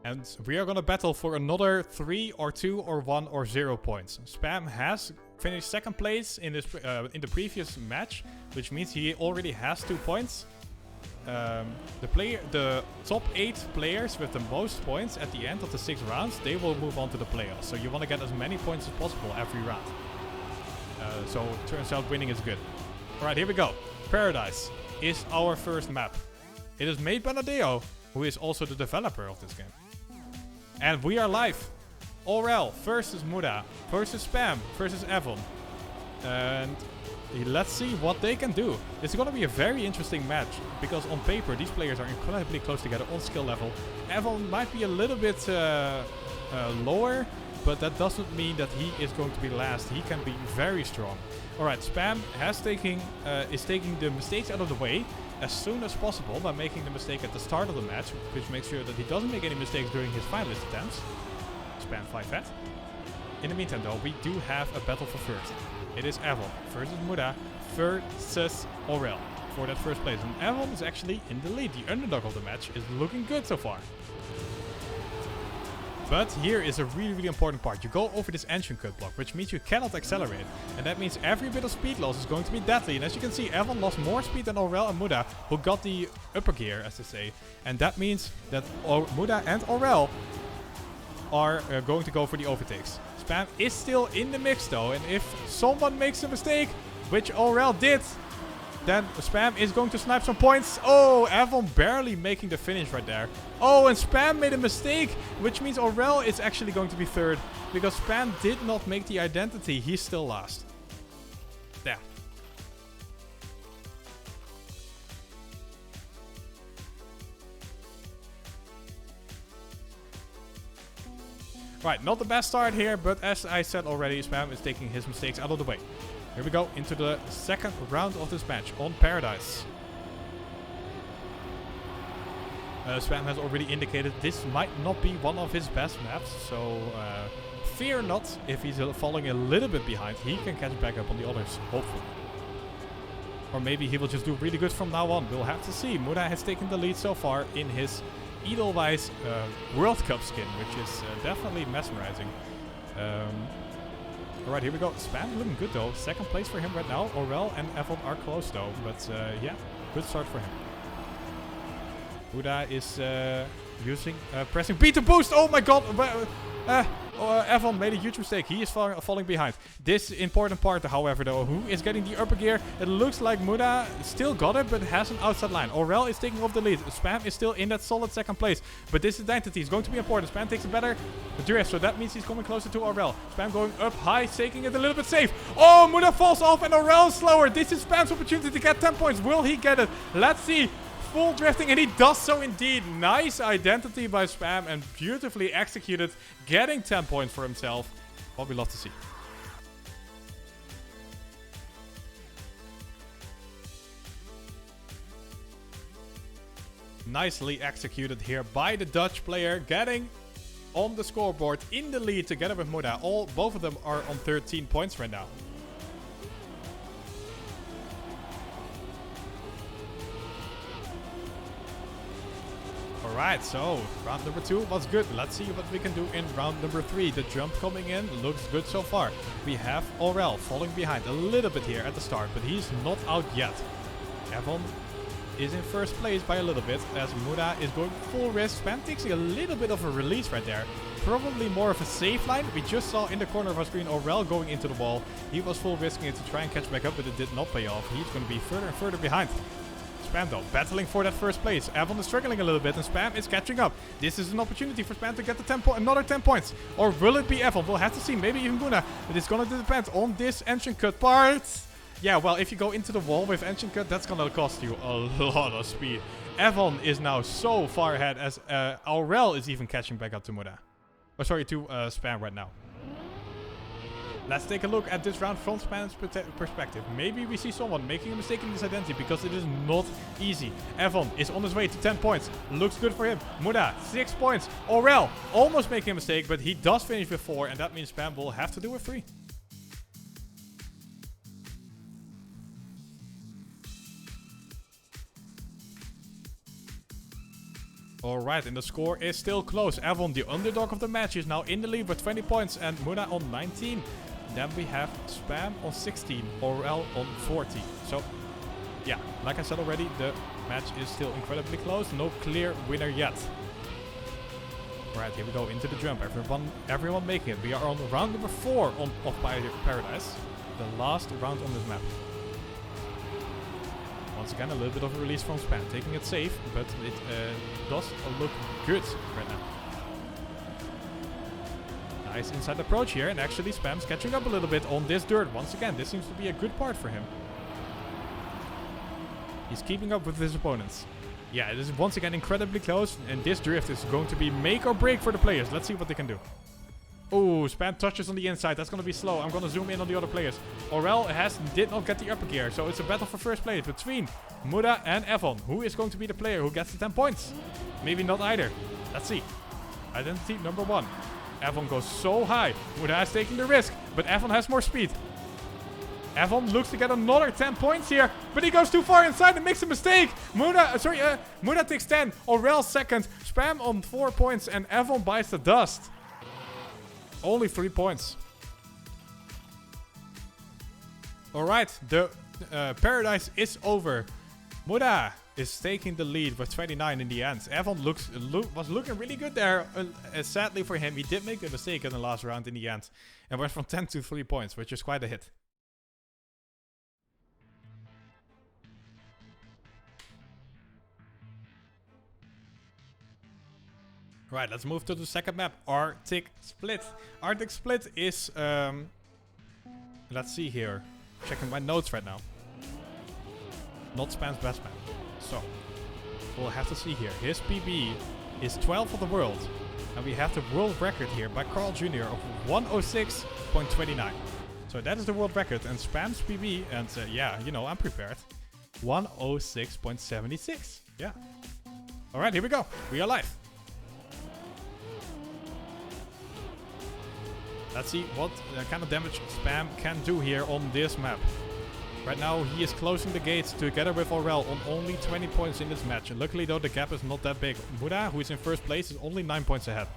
And we are going to battle for another 3 or 2 or 1 or 0 points. Spam has finished second place in this in the previous match, which means he already has 2 points. The top 8 players with the most points at the end of the 6 rounds, they will move on to the playoffs. So you want to get as many points as possible every round. So turns out winning is good. Alright, here we go. Paradise is our first map. It is made by Nadeo, who is also the developer of this game. And we are live. Aurel versus Mudda versus Spam versus Evon. And let's see what they can do. It's going to be a very interesting match because on paper these players are incredibly close together on skill level. Evon might be a little bit lower, but that doesn't mean that he is going to be last. He can be very strong. Alright, Spam is taking the mistakes out of the way as soon as possible by making the mistake at the start of the match, which makes sure that he doesn't make any mistakes during his finalist attempts. Spam 5 vet. In the meantime though, we do have a battle for first. It is Evon versus Mudda versus Aurel for that first place. And Evon is actually in the lead. The underdog of the match is looking good so far. But here is a really, really important part. You go over this engine cut block, which means you cannot accelerate. And that means every bit of speed loss is going to be deadly. And as you can see, Evon lost more speed than Aurel and Mudda, who got the upper gear, as they say. And that means that Mudda and Aurel are going to go for the overtakes. Spam is still in the mix though. And if someone makes a mistake, which Aurel did, then Spam is going to snipe some points. Oh, Evon barely making the finish right there. Oh, and Spam made a mistake, which means Aurel is actually going to be third. Because Spam did not make the identity. He's still last. There. Right, not the best start here, but as I said already, Spam is taking his mistakes out of the way. Here we go into the second round of this match on Paradise. Spam has already indicated this might not be one of his best maps, so fear not if he's falling a little bit behind. He can catch back up on the others, hopefully. Or maybe he will just do really good from now on. We'll have to see. Mudda has taken the lead so far in his Edelweiss World Cup skin, which is definitely mesmerizing. Alright, here we go. Spam looking good though. Second place for him right now. Aurel and Evon are close though. But yeah, good start for him. Mudda is using pressing B to boost. Oh my god. Evon made a huge mistake. He is falling behind. This important part, however, though, who is getting the upper gear? It looks like Mudda still got it, but has an outside line. Aurel is taking off the lead. Spam is still in that solid second place. But this identity is going to be important. Spam takes a better drift, so that means he's coming closer to Aurel. Spam going up high, taking it a little bit safe. Oh, Mudda falls off and Aurel is slower. This is Spam's opportunity to get 10 points. Will he get it? Let's see. Full drifting, and he does so indeed. Nice identity by Spam and beautifully executed, getting 10 points for himself. What we love to see. Nicely executed here by the Dutch player, getting on the scoreboard in the lead together with Mudda. Both of them are on 13 points right now. Alright, so round number 2 was good. Let's see what we can do in round number 3. The jump coming in looks good so far. We have Aurel falling behind a little bit here at the start, but he's not out yet. Evon is in first place by a little bit as Mudda is going full risk. Spam takes a little bit of a release right there. Probably more of a safe line. We just saw in the corner of our screen Aurel going into the wall. He was full risking it to try and catch back up, but it did not pay off. He's going to be further and further behind. Spam though, battling for that first place. Evon is struggling a little bit and Spam is catching up. This is an opportunity for Spam to get the another 10 points. Or will it be Evon? We'll have to see. Maybe even Mudda. But it's going to depend on this engine cut part. Yeah, well, if you go into the wall with engine cut, that's going to cost you a lot of speed. Evon is now so far ahead as Aurel is even catching back up to Mudda. Oh, sorry, to Spam right now. Let's take a look at this round from Spam's perspective. Maybe we see someone making a mistake in this identity because it is not easy. Evon is on his way to 10 points. Looks good for him. Mudda, 6 points. Aurel almost making a mistake, but he does finish with 4, and that means Spam will have to do with 3. Alright, and the score is still close. Evon, the underdog of the match, is now in the lead with 20 points and Mudda on 19. Then we have Spam on 16, Aurel on 40. So, yeah, like I said already, the match is still incredibly close. No clear winner yet. Alright, here we go into the jump. Everyone making it. We are on round number 4 of Paradise. The last round on this map. Once again, a little bit of a release from Spam. Taking it safe, but it does look good right now. Nice inside approach here, and actually Spam's catching up a little bit on this dirt. Once again, this seems to be a good part for him. He's keeping up with his opponents. Yeah, it is once again incredibly close, and this drift is going to be make or break for the players. Let's see what they can do. Oh, Spam touches on the inside. That's going to be slow. I'm going to zoom in on the other players. Aurel did not get the upper gear, so it's a battle for first place between Mudda and Evon. Who is going to be the player who gets the 10 points? Maybe not either. Let's see. Identity number 1. Evon goes so high. Mudda is taking the risk, but Evon has more speed. Evon looks to get another 10 points here, but he goes too far inside and makes a mistake. Mudda takes 10. Aurel second. Spam on 4 points, and Evon bites the dust. Only 3 points. Alright, the Paradise is over. Mudda is taking the lead with 29 in the end. Evon was looking really good there. Sadly for him, he did make a mistake in the last round in the end. And went from 10 to 3 points, which is quite a hit. Right, let's move to the second map, Arctic Split. Arctic Split is, let's see here. Checking my notes right now. Not Spam's best map. So, we'll have to see here. His PB is 12th of the world. And we have the world record here by Carl Jr. of 106.29. So that is the world record. And Spam's PB, and yeah, you know, I'm prepared. 106.76. Yeah. Alright, here we go. We are live. Let's see what kind of damage Spam can do here on this map. Right now, he is closing the gates together with Aurel on only 20 points in this match. And luckily, though, the gap is not that big. Mudda, who is in first place, is only 9 points ahead.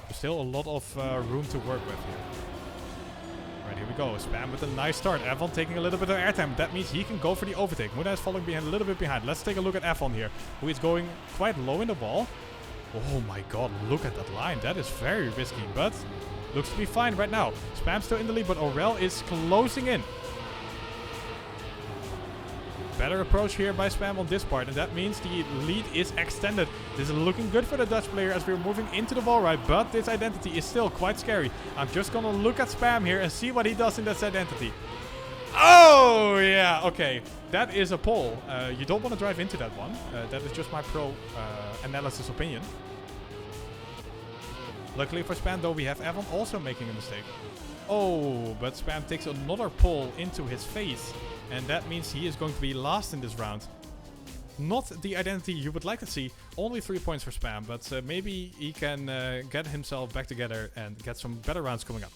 There's still a lot of room to work with here. Right, here we go. Spam with a nice start. Evon taking a little bit of airtime. That means he can go for the overtake. Mudda is falling behind, a little bit behind. Let's take a look at Evon here, who is going quite low in the wall. Oh my god, look at that line. That is very risky, but looks to be fine right now. Spam's still in the lead, but Aurel is closing in. Better approach here by Spam on this part, and that means the lead is extended. This is looking good for the Dutch player as we're moving into the wall ride, but this identity is still quite scary. I'm just gonna look at Spam here and see what he does in this identity. Oh, yeah, okay. That is a pole. You don't want to drive into that one. That is just my pro analysis opinion. Luckily for Spam, though, we have Evon also making a mistake. Oh, but Spam takes another pole into his face. And that means he is going to be last in this round. Not the identity you would like to see. Only 3 points for Spam, but maybe he can get himself back together and get some better rounds coming up.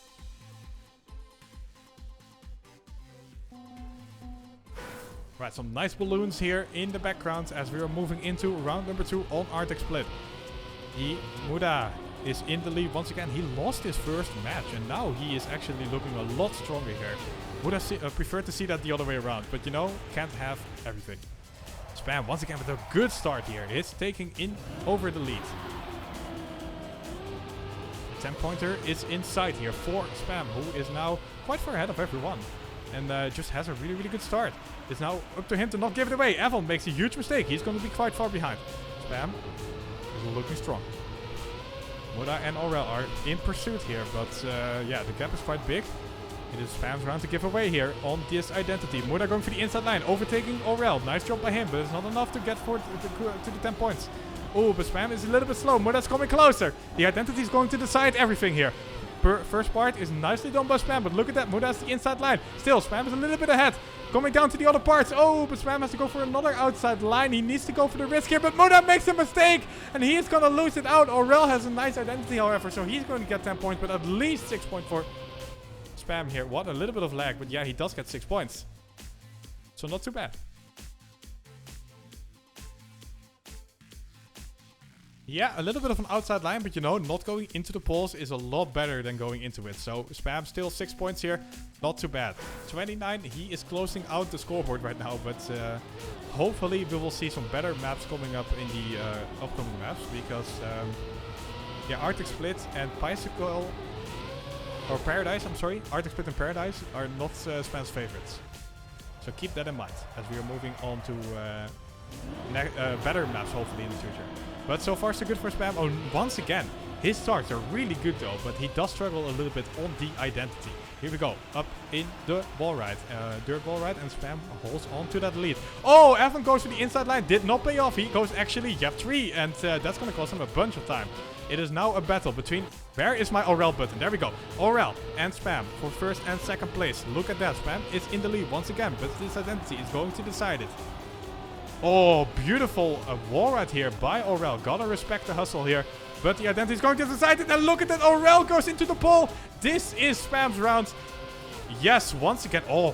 Right, some nice balloons here in the background as we are moving into round number 2 on Arctic Split. Mudda is in the lead once again. He lost his first match and now he is actually looking a lot stronger here. Would have preferred to see that the other way around, but you know, can't have everything. Spam once again with a good start here. He's taking in over the lead. 10-pointer is inside here for Spam, who is now quite far ahead of everyone. And just has a really, really good start. It's now up to him to not give it away. Evon makes a huge mistake. He's going to be quite far behind. Spam is looking strong. Mudda and Aurel are in pursuit here, but yeah, the gap is quite big. It is Spam's round to give away here on this identity. Mudda going for the inside line, overtaking Aurel. Nice job by him, but it's not enough to get to the 10 points. Oh, but Spam is a little bit slow. Mudda's coming closer. The identity is going to decide everything here. First part is nicely done by Spam, but look at that. Mudda has the inside line. Still, Spam is a little bit ahead. Coming down to the other parts. Oh, but Spam has to go for another outside line. He needs to go for the risk here, but Mudda makes a mistake, and he is going to lose it out. Aurel has a nice identity, however, so he's going to get 10 points, but at least 6 points for Spam here. What a little bit of lag, but yeah, he does get 6 points. So not too bad. Yeah, a little bit of an outside line, but you know, not going into the poles is a lot better than going into it. So Spam still 6 points here. Not too bad. 29, he is closing out the scoreboard right now, but hopefully we will see some better maps coming up in the upcoming maps, because yeah, Arctic Split and Bicycle, or Paradise, I'm sorry, Arctic Split and Paradise are not Spam's favorites. So keep that in mind as we are moving on to better maps hopefully in the future. But so far so good for Spam. Oh, once again, his starts are really good though, but he does struggle a little bit on the identity. Here we go, up in the ball ride, dirt ball ride, and Spam holds on to that lead. Oh, Evon goes to the inside line, did not pay off. He goes actually Yep 3, and that's going to cost him a bunch of time. It is now a battle between, where is my Aurel button? There we go. Aurel and Spam for first and second place. Look at that, Spam is in the lead once again, but this identity is going to decide it. Oh, beautiful wall ride here by Aurel. Gotta respect the hustle here. But the identity is going to decide it. And look at that. Aurel goes into the pole. This is Spam's round. Yes, once again. Oh,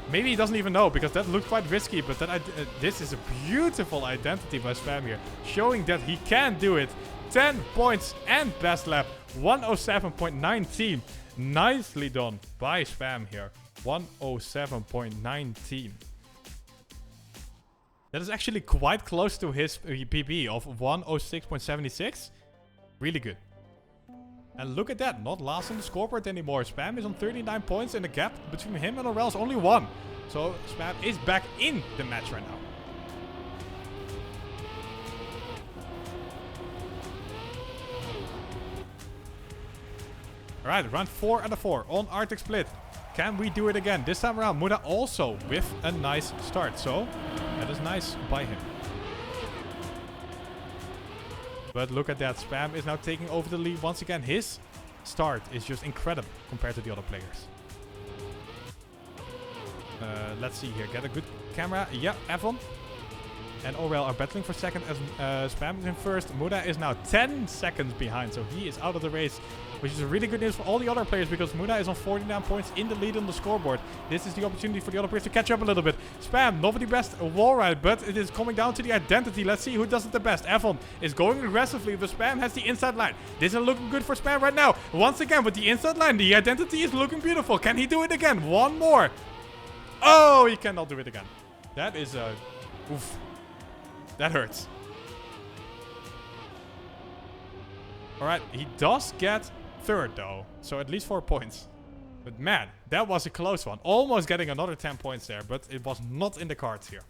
maybe he doesn't even know, because that looked quite risky. But that this is a beautiful identity by Spam here, showing that he can do it. 10 points and best lap. 107.19. Nicely done by Spam here. 107.19. That is actually quite close to his PB of 106.76. Really good. And look at that, not last on the scoreboard anymore. Spam is on 39 points, and the gap between him and Aurel is only 1. So Spam is back in the match right now. Alright, round 4 out of 4 on Arctic Split. Can we do it again? This time around, Mudda also with a nice start. So that is nice by him. But look at that. Spam is now taking over the lead once again. His start is just incredible compared to the other players. Let's see here. Get a good camera. Yeah, Evon and Aurel are battling for second as Spam is in first. Mudda is now 10 seconds behind, so he is out of the race, which is really good news for all the other players, because Mudda is on 49 points in the lead on the scoreboard. This is the opportunity for the other players to catch up a little bit. Spam, not the best wall ride, but it is coming down to the identity. Let's see who does it the best. Evon is going aggressively, but Spam has the inside line. This is looking good for Spam right now. Once again, with the inside line, the identity is looking beautiful. Can he do it again? One more. Oh, he cannot do it again. That is oof. That hurts. Alright, he does get third though. So at least 4 points. But man, that was a close one. Almost getting another 10 points there, but it was not in the cards here.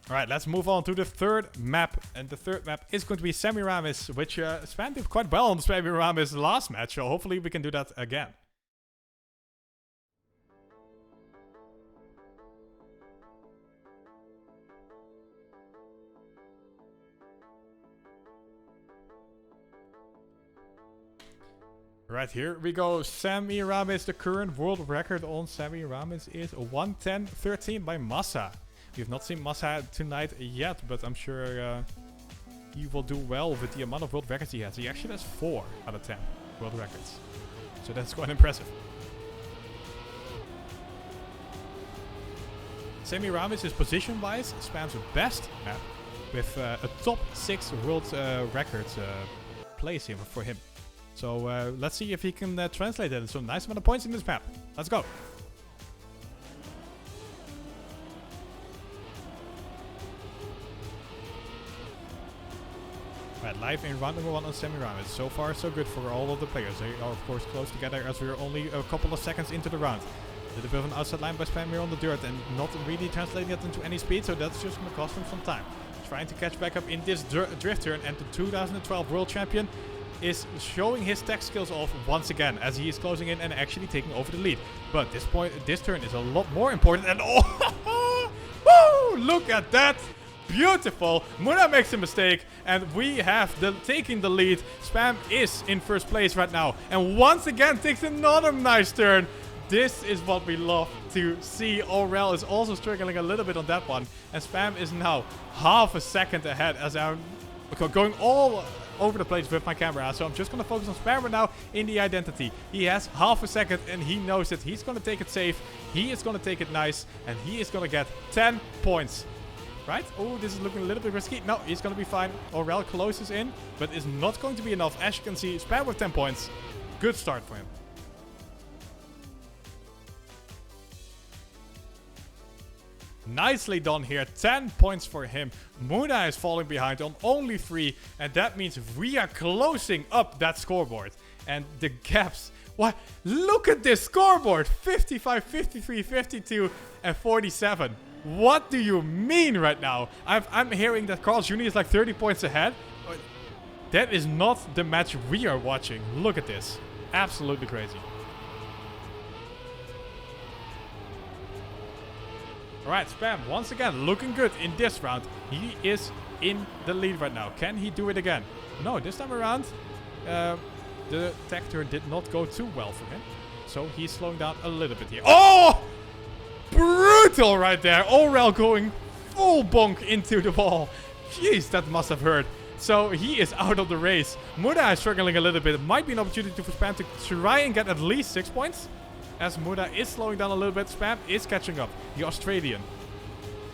Alright, let's move on to the third map. And the third map is going to be Semiramis, which Spam did quite well on Semiramis last match. So hopefully we can do that again. Right, here we go. Semiramis, the current world record on Semiramis is 110.13 by Massa. We've not seen Massa tonight yet, but I'm sure he will do well with the amount of world records he has. He actually has 4 out of 10 world records. So that's quite impressive. Semiramis is position-wise Spam's best map, with a top 6 world records place here for him. So let's see if he can translate it. So nice amount of points in this map. Let's go. Right, live in round number 1 on Semiramis. So far so good for all of the players. They are of course close together as we are only a couple of seconds into the round. A little bit of an outside line by Spam here on the dirt and not really translating it into any speed, so that's just going to cost him some time. Trying to catch back up in this drift turn, and the 2012 world champion is showing his tech skills off once again as he is closing in and actually taking over the lead. But this turn is a lot more important, and oh, woo, look at that. Beautiful. Mudda makes a mistake, and we have taking the lead. Spam is in first place right now, and once again takes another nice turn. This is what we love to see. Aurel is also struggling a little bit on that one, and Spam is now half a second ahead as I'm going all over the place with my camera, so I'm just going to focus on Spam right now in the identity. He has half a second and he knows it. He's going to take it safe. He is going to take it nice and he is going to get 10 points. Right? Oh, this is looking a little bit risky. No, he's going to be fine. Aurel closes in, but is not going to be enough. As you can see, Spam with 10 points. Good start for him. Nicely done here. 10 points for him. Mudda is falling behind on only 3. And that means we are closing up that scoreboard. And the gaps. What? Look at this scoreboard. 55, 53, 52, and 47. What do you mean right now? I'm hearing that Carl's Jr. is like 30 points ahead. That is not the match we are watching. Look at this. Absolutely crazy. Alright, Spam, once again, looking good in this round. He is in the lead right now. Can he do it again? No, this time around, the tech turn did not go too well for him. So he's slowing down a little bit here. Oh! Brutal right there. Aurel going full bonk into the wall. Jeez, that must have hurt. So he is out of the race. Mudda is struggling a little bit. It might be an opportunity for Spam to try and get at least 6 points. As Mudda is slowing down a little bit, Spam is catching up. The Australian.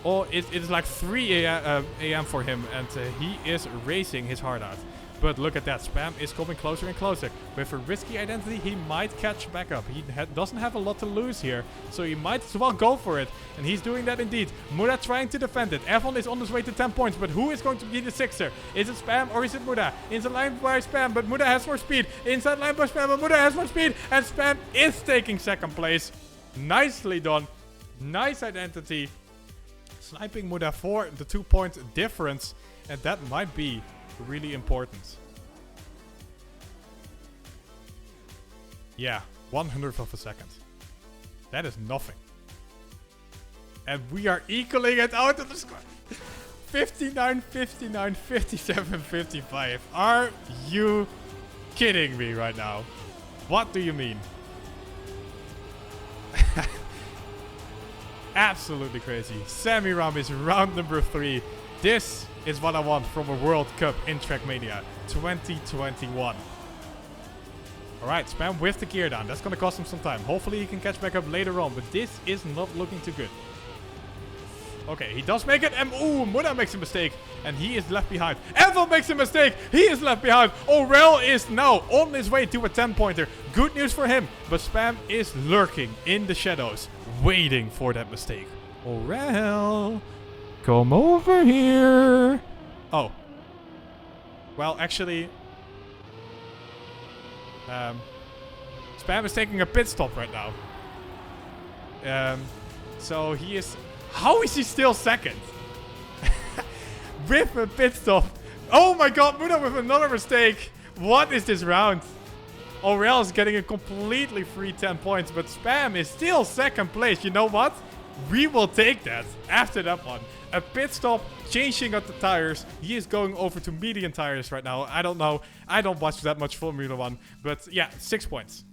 Oh, it is like 3 a.m. for him, and he is racing his heart out. But look at that, Spam is coming closer and closer. With a risky identity, he might catch back up. He doesn't have a lot to lose here, so he might as well go for it. And he's doing that indeed. Mudda trying to defend it. Evon is on his way to 10 points, but who is going to be the 6er? Is it Spam or is it Mudda? Inside line by Spam, but Mudda has more speed. Inside line by Spam, but Mudda has more speed. And Spam is taking second place. Nicely done. Nice identity. Sniping Mudda for the 2-point difference. And that might be really important. Yeah, 100th of a second. That is nothing. And we are equaling it out of the score. 59, 59, 57, 55. Are you kidding me right now? What do you mean? Absolutely crazy. Semi-round is round number 3. This is what I want from a World Cup in Trackmania 2021. Alright, Spam with the gear down. That's going to cost him some time. Hopefully he can catch back up later on, but this is not looking too good. Okay, he does make it, and ooh, Mudda makes a mistake, and he is left behind. Evon makes a mistake, he is left behind. Aurel is now on his way to a 10-pointer. Good news for him, but Spam is lurking in the shadows, waiting for that mistake. Aurel, come over here. Oh. Well, actually, Spam is taking a pit stop right now. So he is... How is he still second? With a pit stop. Oh my god, Mudda with another mistake. What is this round? Aurel is getting a completely free 10 points, but Spam is still second place. You know what? We will take that after that one. A pit stop, changing up the tires. He is going over to medium tires right now. I don't know. I don't watch that much Formula 1. But yeah, 6 points.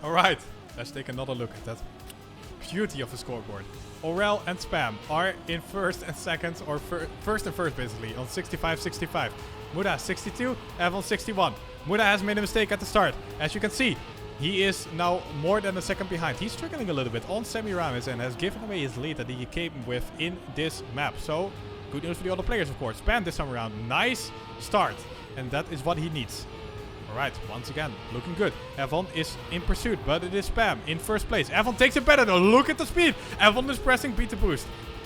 Alright, let's take another look at that beauty of the scoreboard. Aurel and Spam are in first and second, or first and first basically, on 65-65. Mudda 62, Evon 61. Mudda has made a mistake at the start. As you can see, he is now more than a second behind. He's struggling a little bit on Semiramis and has given away his lead that he came with in this map. So, good news for the other players, of course. Spam this time around. Nice start. And that is what he needs. Alright, once again, looking good. Evon is in pursuit, but it is Spam in first place. Evon takes it better though. Look at the speed. Evon is pressing B to boost.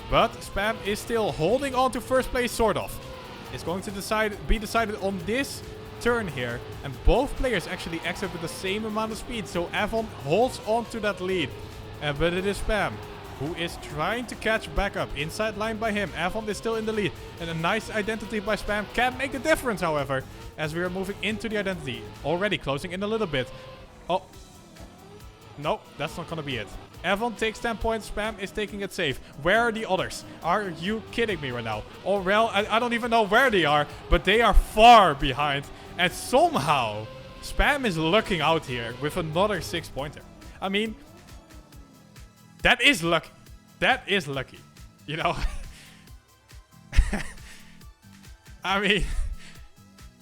But Spam is still holding on to first place, sort of. It's going to be decided on this turn here. And both players actually exit with the same amount of speed. So Evon holds on to that lead. But it is Spam who is trying to catch back up. Inside line by him. Evon is still in the lead. And a nice identity by Spam can make a difference, however, as we are moving into the identity. Already closing in a little bit. Oh. No, that's not going to be it. Evon takes 10 points. Spam is taking it safe. Where are the others? Are you kidding me right now? Aurel, I don't even know where they are, but they are far behind. And somehow Spam is looking out here with another 6-pointer. I mean, that is lucky. That is lucky. You know? I mean,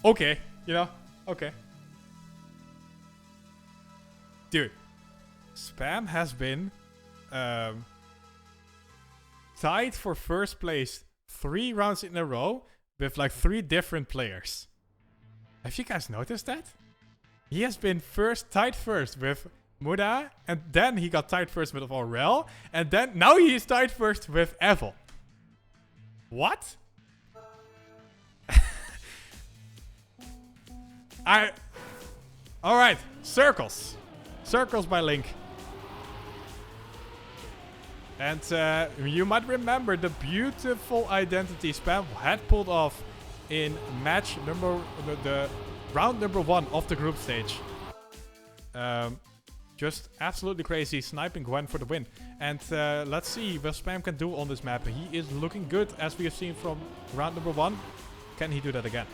okay. You know? Okay. Dude. Spam has been tied for first place 3 rounds in a row with like 3 different players. Have you guys noticed that? He has been tied first with Mudda, and then he got tied first with Aurel, and then now he is tied first with Evon. What? Alright, circles. Circles by Link. And you might remember the beautiful identity Spam had pulled off in the round number 1 of the group stage. Just absolutely crazy, sniping Gwen for the win. And let's see what Spam can do on this map. He is looking good, as we have seen from round number 1. Can he do that again?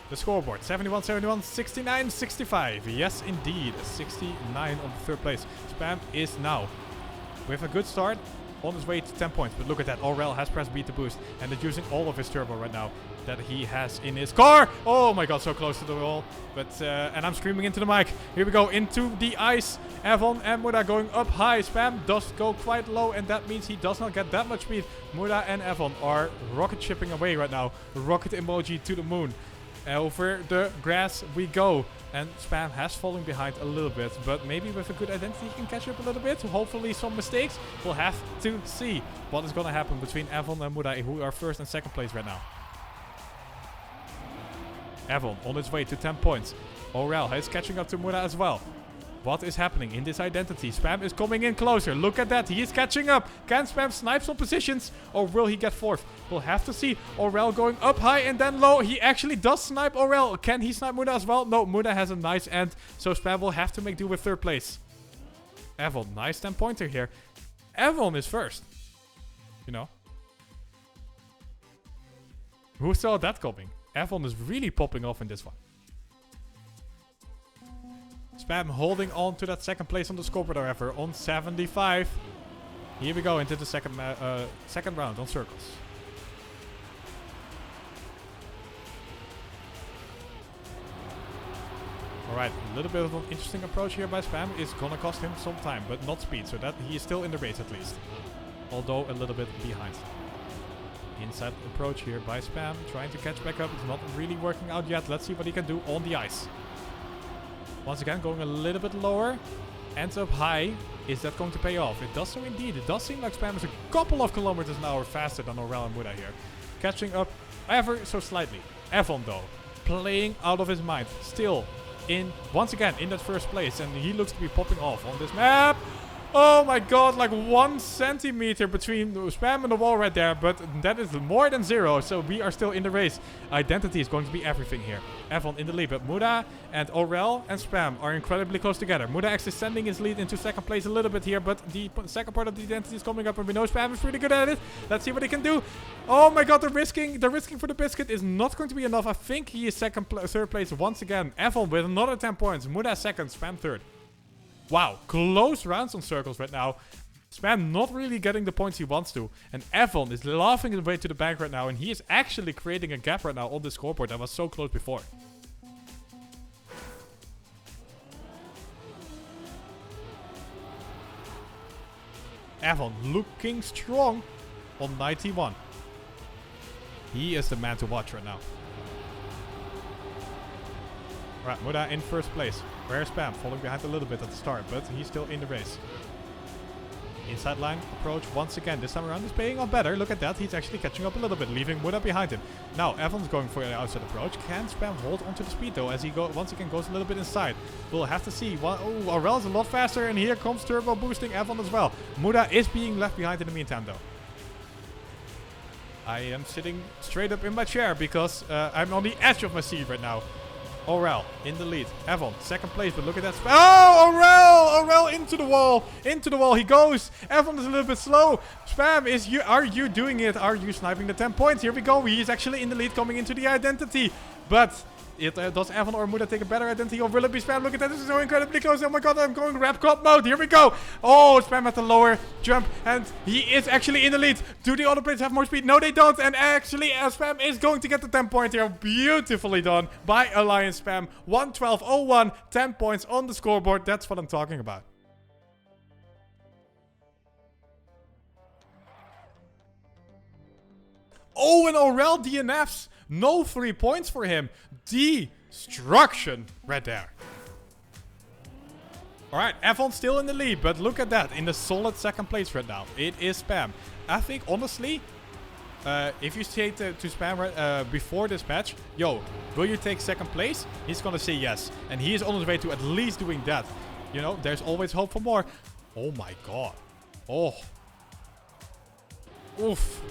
The scoreboard, 71-71, 69-65. Yes, indeed, 69 on the 3rd place. Spam is now, with a good start, on his way to 10 points. But look at that, Aurel has pressed B to boost and is using all of his turbo right now that he has in his car. Oh my god, so close to the wall. But, and I'm screaming into the mic. Here we go, into the ice. Evon and Mudda going up high. Spam does go quite low, and that means he does not get that much speed. Mudda and Evon are rocket shipping away right now. Rocket emoji to the moon. Over the grass we go. And Spam has fallen behind a little bit, but maybe with a good identity he can catch up a little bit. Hopefully some mistakes. We'll have to see what is going to happen between Evon and Mudda, who are 1st and 2nd place right now. Evon on his way to 10 points. Aurel is catching up to Mudda as well. What is happening in this identity? Spam is coming in closer. Look at that. He is catching up. Can Spam snipe some positions, or will he get 4th? We'll have to see. Aurel going up high and then low. He actually does snipe Aurel. Can he snipe Mudda as well? No, Mudda has a nice end, so Spam will have to make do with 3rd place. Evon, nice 10-pointer here. Evon is 1st. You know? Who saw that coming? Evon is really popping off in this one. Spam holding on to that 2nd place on the scoreboard, however, on 75. Here we go into the second round on circles. Alright, a little bit of an interesting approach here by Spam is gonna cost him some time, but not speed, so that he is still in the race at least. Although a little bit behind. Inside approach here by Spam, trying to catch back up. It's not really working out yet. Let's see what he can do on the ice. Once again, going a little bit lower. Ends up high. Is that going to pay off? It does so indeed. It does seem like Spam is a couple of kilometers an hour faster than Aurel and Mudda here. Catching up ever so slightly. Evon, though, playing out of his mind. Still once again in that 1st place. And he looks to be popping off on this map. Oh my god, like 1 centimeter between Spam and the wall right there, but that is more than 0, so we are still in the race. Identity is going to be everything here. Evon in the lead, but Mudda and Aurel and Spam are incredibly close together. Mudda actually sending his lead into 2nd place a little bit here, but the 2nd part of the identity is coming up, and we know Spam is pretty good at it. Let's see what he can do. Oh my god, the risking for the biscuit is not going to be enough. I think he is 3rd place once again. Evon with another 10 points. Mudda 2nd, Spam 3rd. Wow, close rounds on circles right now. Spam not really getting the points he wants to. And Evon is laughing his way to the bank right now. And he is actually creating a gap right now on the scoreboard that was so close before. Evon looking strong on 91. He is the man to watch right now. Alright, Mudda in 1st place. Where's Spam? Falling behind a little bit at the start, but he's still in the race. Inside line approach once again. This time around is paying off better. Look at that. He's actually catching up a little bit, leaving Mudda behind him. Now, Evon's going for the outside approach. Can Spam hold onto the speed, though, as he once again goes a little bit inside? We'll have to see. Oh, Aurel's a lot faster, and here comes turbo boosting Evon as well. Mudda is being left behind in the meantime, though. I am sitting straight up in my chair because I'm on the edge of my seat right now. Aurel in the lead. Evon, 2nd place, but look at that. Oh, Aurel! Aurel into the wall. Into the wall he goes. Evon is a little bit slow. Spam, are you doing it? Are you sniping the 10 points? Here we go. He is actually in the lead coming into the identity. But does Evon or Mudda take a better identity, or will it be Spam? Look at that, this is so incredibly close. Oh my god, I'm going Rap God mode. Here we go. Oh, Spam at the lower jump, and he is actually in the lead. Do the other players have more speed? No, they don't. And actually, Spam is going to get the 10 point here. Beautifully done by Alliance Spam. 1:12:01, 10 points on the scoreboard. That's what I'm talking about. Oh, and Aurel DNFs. No 3 points for him. Destruction right there. Alright, Evon still in the lead, but look at that. In the solid second place right now. It is Spam. I think, honestly, if you say to Spam before this match, yo, will you take second place? He's gonna say yes. And he is on his way to at least doing that. You know, there's always hope for more. Oh my god. Oh. Oof.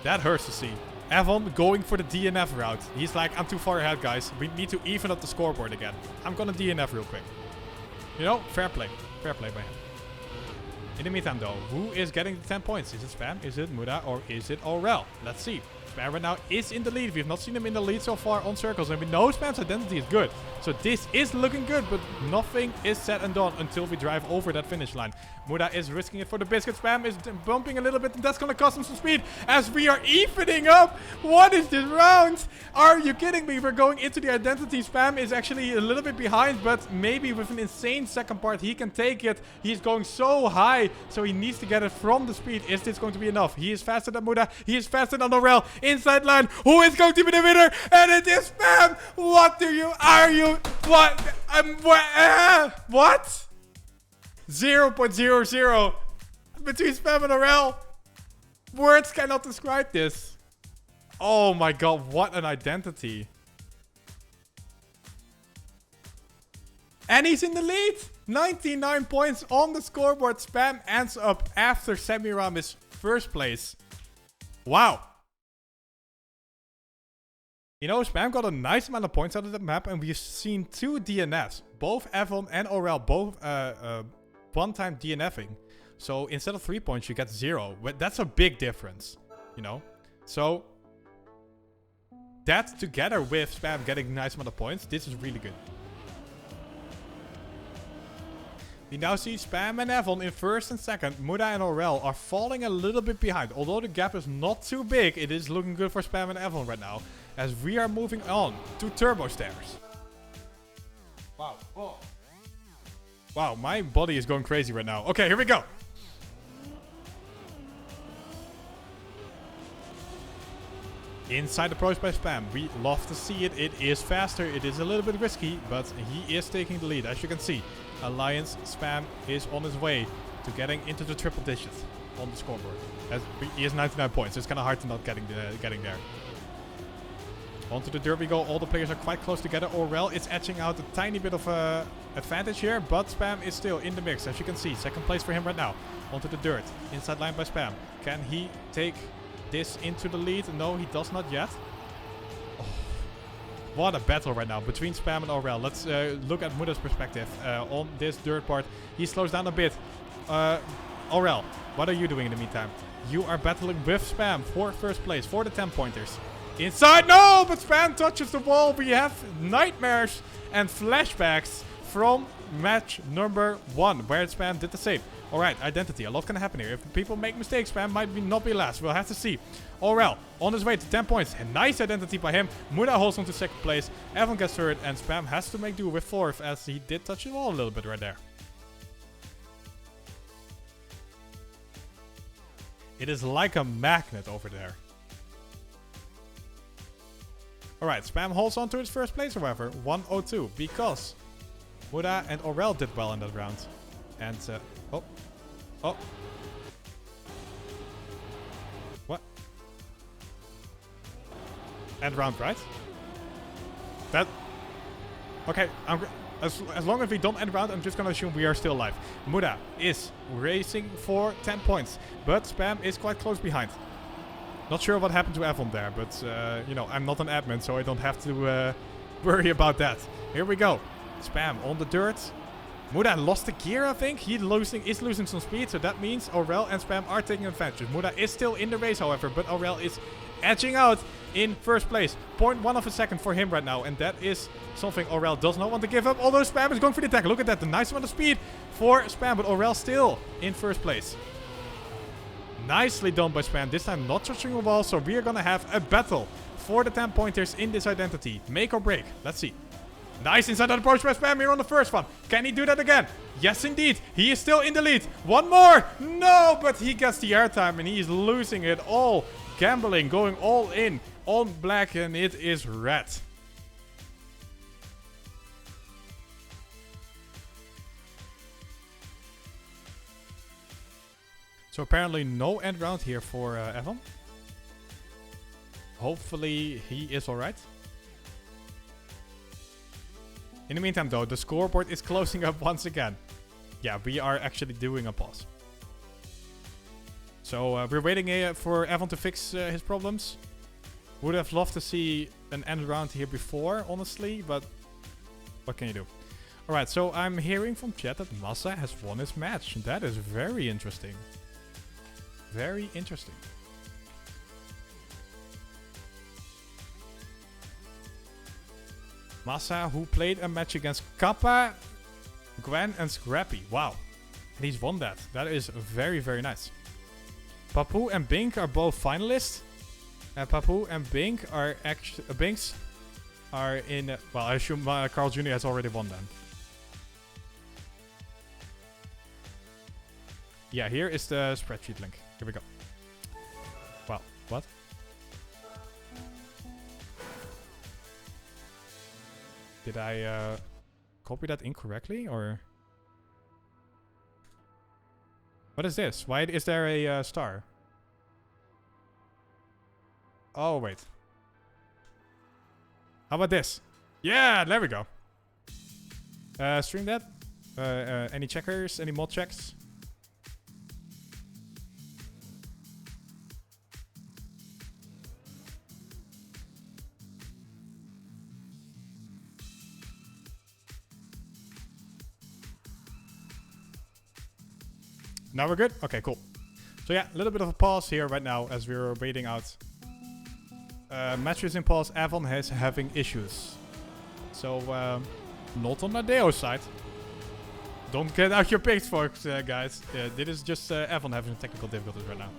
That hurts to see. Evon going for the DNF route. He's like, I'm too far ahead, guys. We need to even up the scoreboard again. I'm gonna DNF real quick. You know, fair play. Fair play by him. In the meantime, though, who is getting the 10 points? Is it Spam? Is it Mudda? Or is it Aurel? Let's see. Spam right now is in the lead. We've not seen him in the lead so far on circles. And we know Spam's identity is good. So this is looking good. But nothing is said and done until we drive over that finish line. Mudda is risking it for the biscuit. Spam is bumping a little bit. And that's going to cost him some speed. As we are evening up. What is this round? Are you kidding me? We're going into the identity. Spam is actually a little bit behind. But maybe with an insane second part, he can take it. He's going so high. So he needs to get it from the speed. Is this going to be enough? He is faster than Mudda. He is faster than Aurel. Inside line. Who is going to be the winner? And it is Spam. What are you? What? What? 0.00 between Spam and Aurel. Words cannot describe this. Oh my god, what an identity. And he's in the lead. 99 points on the scoreboard. Spam ends up after Semiramis first place. Wow. You know, Spam got a nice amount of points out of the map, and we've seen 2 DNFs. Both Evon and Aurel, both one-time DNFing. So instead of 3 points, you get 0. That's a big difference, you know? So that together with Spam getting a nice amount of points, this is really good. We now see Spam and Evon in first and second. Mudda and Aurel are falling a little bit behind. Although the gap is not too big, it is looking good for Spam and Evon right now. As we are moving on to turbo stairs. Wow. Oh. Wow, my body is going crazy right now. Okay, here we go. Inside the approach by Spam. We love to see it. It is faster. It is a little bit risky, but he is taking the lead. As you can see, Alliance Spam is on his way to getting into the triple digits on the scoreboard. As he has 99 points. It's kind of hard to not getting there. Onto the dirt we go. All the players are quite close together. Aurel is edging out a tiny bit of advantage here, but Spam is still in the mix. As you can see, second place for him right now. Onto the dirt. Inside line by Spam. Can he take this into the lead? No, he does not yet. Oh, what a battle right now between Spam and Aurel. Let's look at Mudda's perspective on this dirt part. He slows down a bit. Aurel, what are you doing in the meantime? You are battling with Spam for first place, for the 10 pointers. Inside, no, but Spam touches the wall. We have nightmares and flashbacks from match number 1, where Spam did the same. Alright, identity. A lot can happen here. If people make mistakes, Spam might not be last. We'll have to see. Aurel on his way to 10 points. A nice identity by him. Mudda holds on to second place. Evon gets third, and Spam has to make do with fourth, as he did touch the wall a little bit right there. It is like a magnet over there. Alright, Spam holds on to his first place, however, 102, because Mudda and Aurel did well in that round. And, oh. What? End round, right? That... Okay, as long as we don't end round, I'm just gonna assume we are still alive. Mudda is racing for 10 points, but Spam is quite close behind. Not sure what happened to Evon there, but, you know, I'm not an admin, so I don't have to worry about that. Here we go. Spam on the dirt. Mudda lost the gear, I think. He is losing some speed, so that means Aurel and Spam are taking advantage. Mudda is still in the race, however, but Aurel is edging out in first place. 0.1 of a second for him right now. And that is something Aurel does not want to give up. Although Spam is going for the attack. Look at that. The nice amount of speed for Spam. But Aurel still in first place. Nicely done by Spam. This time not touching a wall. So we are going to have a battle for the 10 pointers in this identity. Make or break. Let's see. Nice inside approach by Spam here on the first one. Can he do that again? Yes, indeed. He is still in the lead. One more. No, but he gets the airtime and he is losing it all. Gambling, going all in on black, and it is red. So apparently no end round here for Evon. Hopefully he is alright. In the meantime though, the scoreboard is closing up once again. Yeah, we are actually doing a pause. So we're waiting for Evon to fix his problems. Would have loved to see an end round here before, honestly, but what can you do? Alright, so I'm hearing from chat that Massa has won his match. That is very interesting. Very interesting. Massa, who played a match against Kappa, Gwen, and Scrappy. Wow. And he's won that. That is very, very nice. Papu and Bink are both finalists. Papu and Bink are actually... Binks are in... well, I assume Carl Jr. has already won them. Yeah, here is the spreadsheet link. Here we go. Wow. What? Did I copy that incorrectly, or... What is this? Why is there a star? Oh, wait. How about this? Yeah, there we go. Stream that. Any checkers? Any mod checks? Now we're good? Okay, cool. So yeah, a little bit of a pause here right now as we're waiting out. Matches in pause. Evon is having issues. So, not on Nadeo's side. Don't get out your picks, folks, guys. This is just Evon having technical difficulties right now.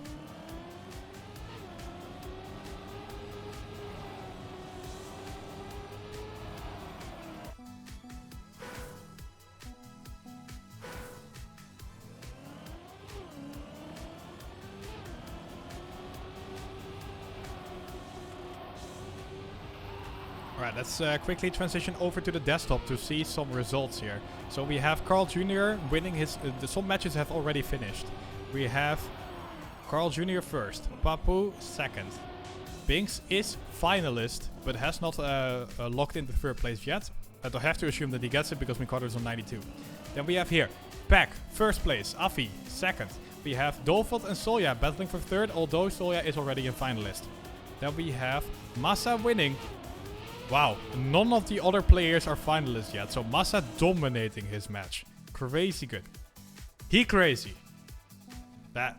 Alright, let's quickly transition over to the desktop to see some results here. So we have Carl Jr. winning his... some matches have already finished. We have Carl Jr. first, Papu second. Binks is finalist, but has not locked into third place yet. I have to assume that he gets it because Mikado is on 92. Then we have here Pack, first place, Afi, second. We have Dolfot and Solja battling for third, although Solja is already a finalist. Then we have Massa winning. Wow, none of the other players are finalists yet, so Massa dominating his match. Crazy good. He crazy. That...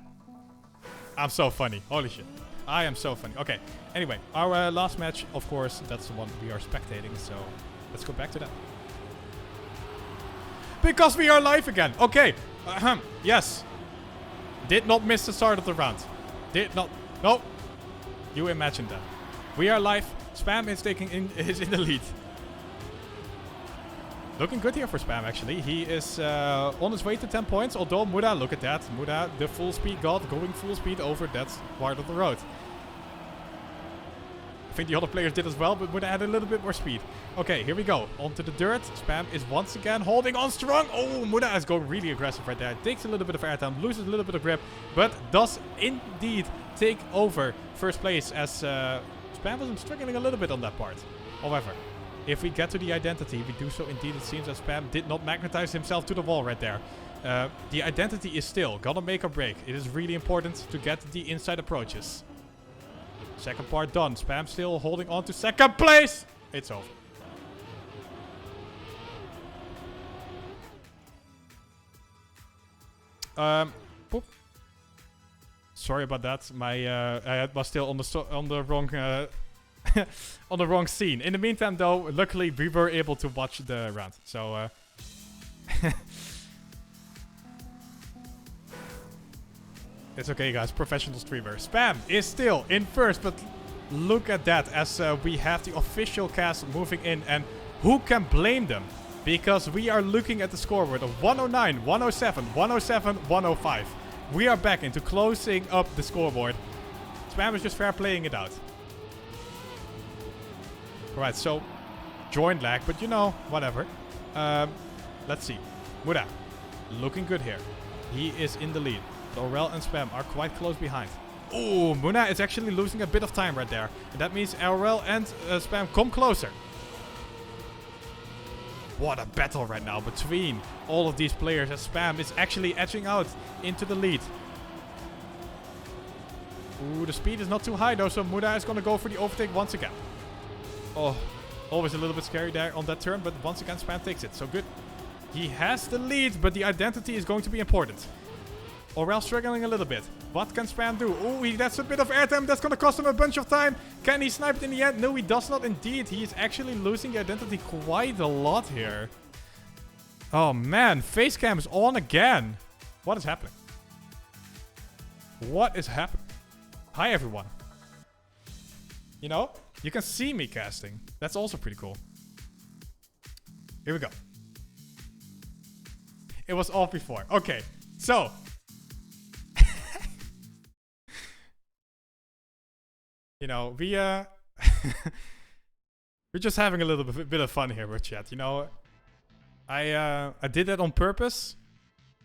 I'm so funny. Holy shit. I am so funny. Okay, anyway, our last match, of course, that's the one we are spectating, so let's go back to that. Because we are live again. Okay, yes. Did not miss the start of the round. Did not... No. You imagine that. We are live. Spam is is in the lead. Looking good here for Spam, actually. He is on his way to 10 points. Although Mudda, look at that. Mudda, the full speed god, going full speed over that part of the road. I think the other players did as well, but Mudda had a little bit more speed. Okay, here we go. Onto the dirt. Spam is once again holding on strong. Oh, Mudda is going really aggressive right there. Takes a little bit of airtime, loses a little bit of grip, but does indeed take over first place as... Spam was struggling a little bit on that part. However, if we get to the identity, we do so indeed. It seems that Spam did not magnetize himself to the wall right there. The identity is still gonna make or break. It is really important to get the inside approaches. Second part done. Spam still holding on to second place. It's over. Poop. Sorry about that. My I was still on the wrong on the wrong scene. In the meantime, though, luckily we were able to watch the round. So, it's okay, guys. Professional streamer. Spam is still in first, but look at that as we have the official cast moving in. And who can blame them? Because we are looking at the scoreboard of 109, 107, 107, 105. We are back into closing up the scoreboard. Spam is just fair playing it out. Alright, so joint lag, but you know, whatever. Let's see. Mudda, looking good here. He is in the lead. Aurel and Spam are quite close behind. Oh, Mudda is actually losing a bit of time right there. And that means Aurel and Spam come closer. What a battle right now between all of these players as Spam is actually edging out into the lead. Ooh, the speed is not too high though, so Mudda is going to go for the overtake once again. Oh, always a little bit scary there on that turn, but once again Spam takes it. So good. He has the lead, but the identity is going to be important. Aurel struggling a little bit. What can Spam do? Oh, that's a bit of airtime. That's going to cost him a bunch of time. Can he snipe it in the end? No, he does not indeed. He is actually losing the identity quite a lot here. Oh, man. Face cam is on again. What is happening? What is happening? Hi, everyone. You know, you can see me casting. That's also pretty cool. Here we go. It was off before. Okay, so... You know, we're just having a little bit of fun here with chat. You know, I did that on purpose,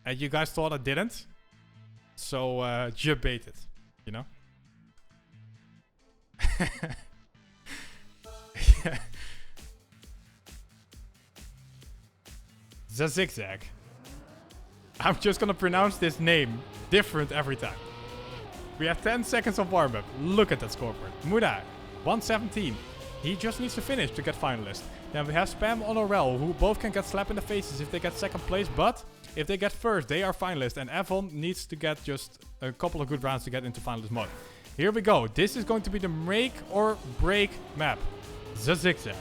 and you guys thought I didn't, so you baited, you know. Yeah. The zigzag. I'm just gonna pronounce this name different every time. We have 10 seconds of warm-up. Look at that scoreboard. Mudda, 117. He just needs to finish to get finalist. Then we have Spam on Aurel, who both can get slapped in the faces if they get second place. But if they get first, they are finalist. And Evon needs to get just a couple of good rounds to get into finalist mode. Here we go. This is going to be the make or break map. The zigzag.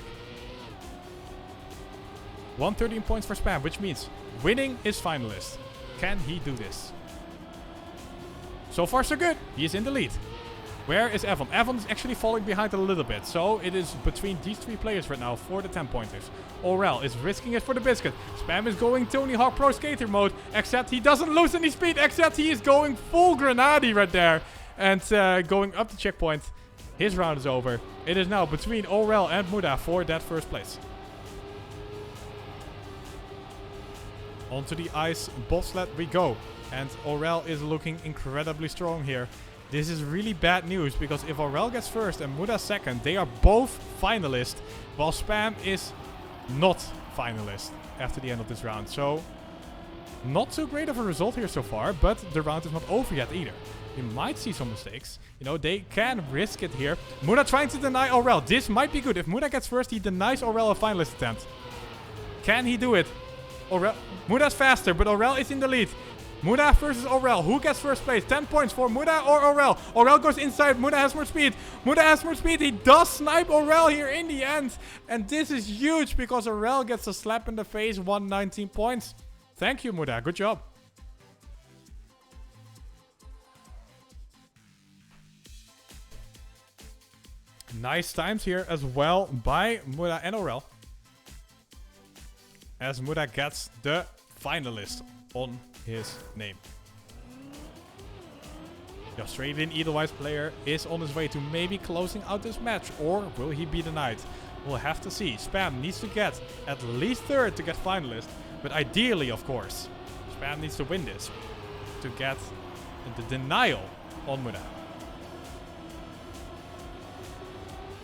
113 points for Spam, which means winning is finalist. Can he do this? So far, so good. He is in the lead. Where is Evon? Evon is actually falling behind a little bit. So it is between these three players right now for the 10 pointers. Aurel is risking it for the biscuit. Spam is going Tony Hawk Pro Skater mode. Except he doesn't lose any speed. Except he is going full Grenade right there. And going up the checkpoint. His round is over. It is now between Aurel and Mudda for that first place. Onto the ice bobsled we go. And Aurel is looking incredibly strong here. This is really bad news because if Aurel gets first and Mudda second, they are both finalists, while Spam is not finalist after the end of this round. So, not too great of a result here so far, but the round is not over yet either. You might see some mistakes. You know, they can risk it here. Mudda trying to deny Aurel. This might be good. If Mudda gets first, he denies Aurel a finalist attempt. Can he do it? Mudda's faster, but Aurel is in the lead. Mudda versus Aurel. Who gets first place? 10 points for Mudda or Aurel. Aurel goes inside. Mudda has more speed. Mudda has more speed. He does snipe Aurel here in the end. And this is huge because Aurel gets a slap in the face. 119 points. Thank you, Mudda. Good job. Nice times here as well by Mudda and Aurel. As Mudda gets the finalist on his name. The Australian Edelweiss player is on his way to maybe closing out this match, or will he be denied? We'll have to see. Spam needs to get at least third to get finalist, but ideally, of course, Spam needs to win this to get the denial on Mudda.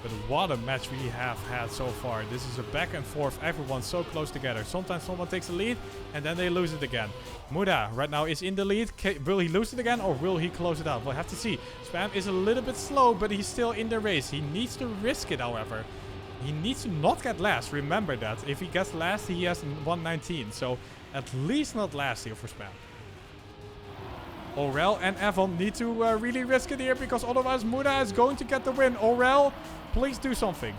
But what a match we have had so far. This is a back and forth. Everyone's so close together. Sometimes someone takes the lead and then they lose it again. Mudda right now is in the lead. Will he lose it again or will he close it out? We'll have to see. Spam is a little bit slow, but he's still in the race. He needs to risk it, however. He needs to not get last. Remember that. If he gets last, he has 119. So at least not last here for Spam. Aurel and Evon need to really risk it here because otherwise Mudda is going to get the win. Aurel, please do something.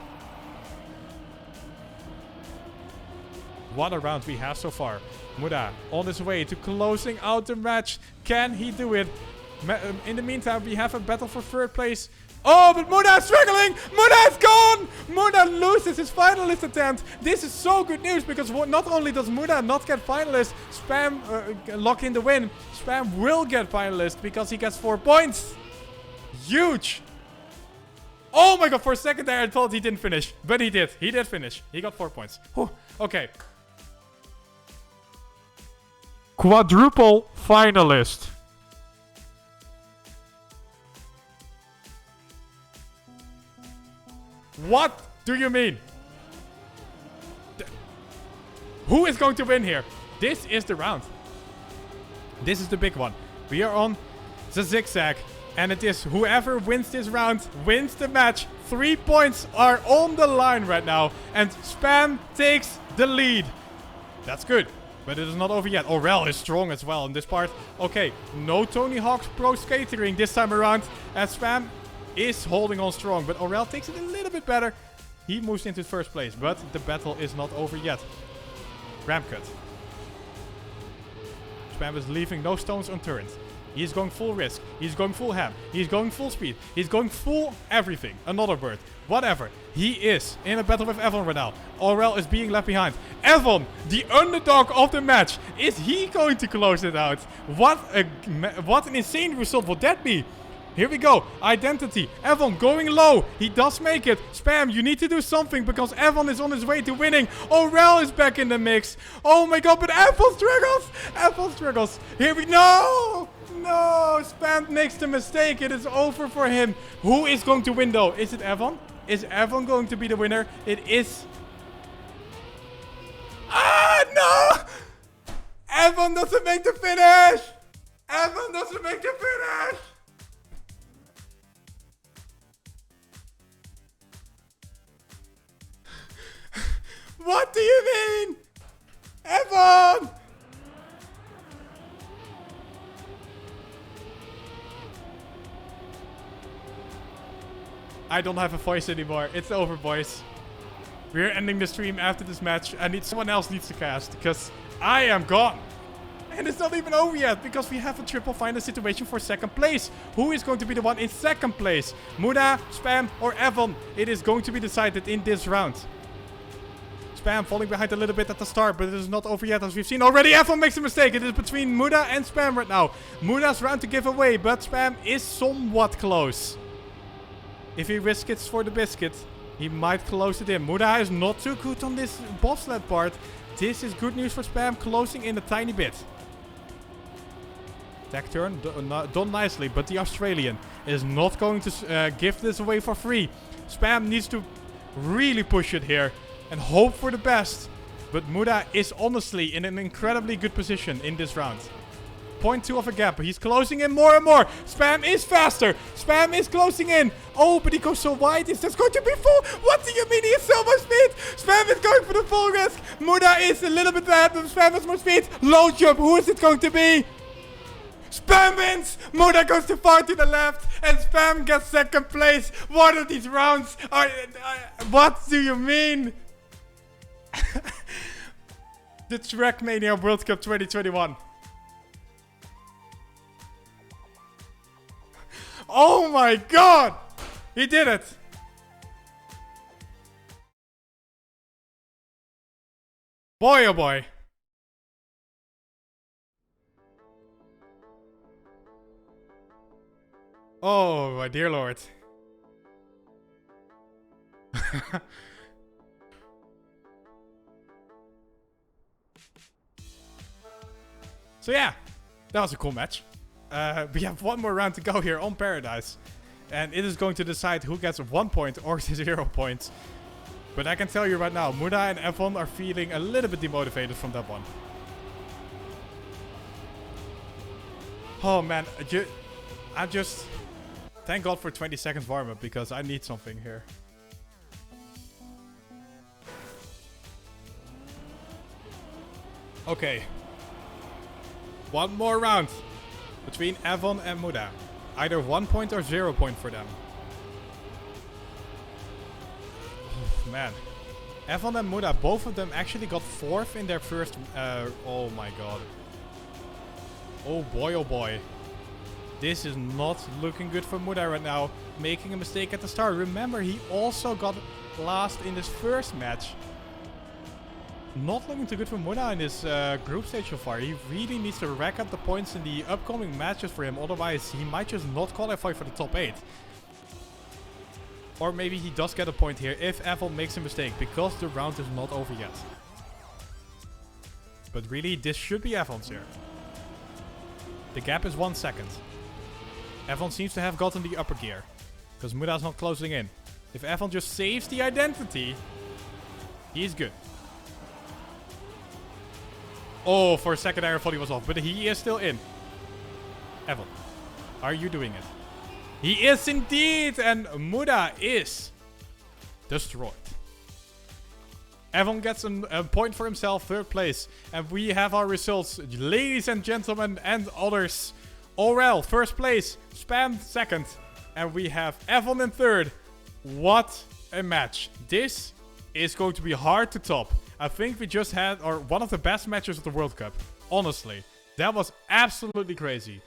What a round we have so far. Mudda on his way to closing out the match. Can he do it? In the meantime, we have a battle for third place. Oh, but Mudda is struggling! Mudda is gone! Mudda loses his finalist attempt. This is so good news because not only does Mudda not get finalist, Spam lock in the win. Spam will get finalist because he gets 4 points. Huge! Oh my god, for a second there I thought he didn't finish. But he did. He did finish. He got 4 points. Whew. Okay. Quadruple finalist. What do you mean? Who is going to win here? This is the round. This is the big one. We are on the zigzag. And it is whoever wins this round wins the match. 3 points are on the line right now. And Spam takes the lead. That's good. But it is not over yet. Aurel is strong as well in this part. Okay, no Tony Hawk's Pro Skatering this time around. And Spam is holding on strong. But Aurel takes it a little bit better. He moves into first place. But the battle is not over yet. Ramp cut. Spam is leaving no stones unturned. He's going full risk. He's going full ham. He's going full speed. He's going full everything. Another bird. Whatever. He is in a battle with Evon right now. Aurel is being left behind. Evon, the underdog of the match. Is he going to close it out? What an insane result would that be? Here we go. Identity. Evon going low. He does make it. Spam, you need to do something because Evon is on his way to winning. Aurel is back in the mix. Oh my god, but Evon struggles. Evon struggles. Here we go. No, Spam makes the mistake. It is over for him. Who is going to win though? Is it Evon? Is Evon going to be the winner? It is. Ah, no! Evon doesn't make the finish. Evon doesn't make the finish. What do you mean? Evon! I don't have a voice anymore. It's over, boys. We're ending the stream after this match. Someone else needs to cast because I am gone. And it's not even over yet because we have a triple final situation for second place. Who is going to be the one in second place? Mudda, Spam, or Evon? It is going to be decided in this round. Spam falling behind a little bit at the start, but it is not over yet as we've seen already. Evon makes a mistake. It is between Mudda and Spam right now. Mudda's round to give away, but Spam is somewhat close. If he risks it for the biscuit, he might close it in. Mudda is not too good on this bobsled part. This is good news for Spam, closing in a tiny bit. Tech turn, done nicely, but the Australian is not going to give this away for free. Spam needs to really push it here and hope for the best. But Mudda is honestly in an incredibly good position in this round. 0.2 of a gap. He's closing in more and more. Spam is faster. Spam is closing in. Oh, but he goes so wide. Is this going to be full? What do you mean? He has so much speed. Spam is going for the full risk. Mudda is a little bit bad, but Spam has more speed. Low jump. Who is it going to be? Spam wins. Mudda goes too far to the left. And Spam gets second place. What are these rounds? What do you mean? The Trackmania World Cup 2021. Oh my god! He did it! Boy oh boy. Oh my dear lord. So yeah, that was a cool match. We have one more round to go here on Paradise. And it is going to decide who gets 1 point or 0 points. But I can tell you right now, Mudda and Evon are feeling a little bit demotivated from that one. Oh man, I just... Thank God for 20 seconds warm-up because I need something here. Okay. One more round. between Evon and Mudda. Either 1 point or 0 point for them. Oh, man. Evon and Mudda, both of them actually got 4th in their first... oh my god. Oh boy, oh boy. This is not looking good for Mudda right now. Making a mistake at the start. Remember, he also got last in his first match. Not looking too good for Mudda in this group stage so far. He really needs to rack up the points in the upcoming matches for him. Otherwise, he might just not qualify for the top 8. Or maybe he does get a point here if Evon makes a mistake, because the round is not over yet. But really, this should be Evon's here. The gap is 1 second. Evon seems to have gotten the upper gear, because Mudda's not closing in. If Evon just saves the identity, he's good. Oh, for a second I thought he was off, but he is still in. Evon, are you doing it? He is indeed, and Mudda is destroyed. Evon gets a point for himself, 3rd place. And we have our results, ladies and gentlemen and others. Aurel, 1st place. Spam, 2nd. And we have Evon in 3rd. What a match. This is going to be hard to top. I think we just had one of the best matches of the World Cup. Honestly, that was absolutely crazy.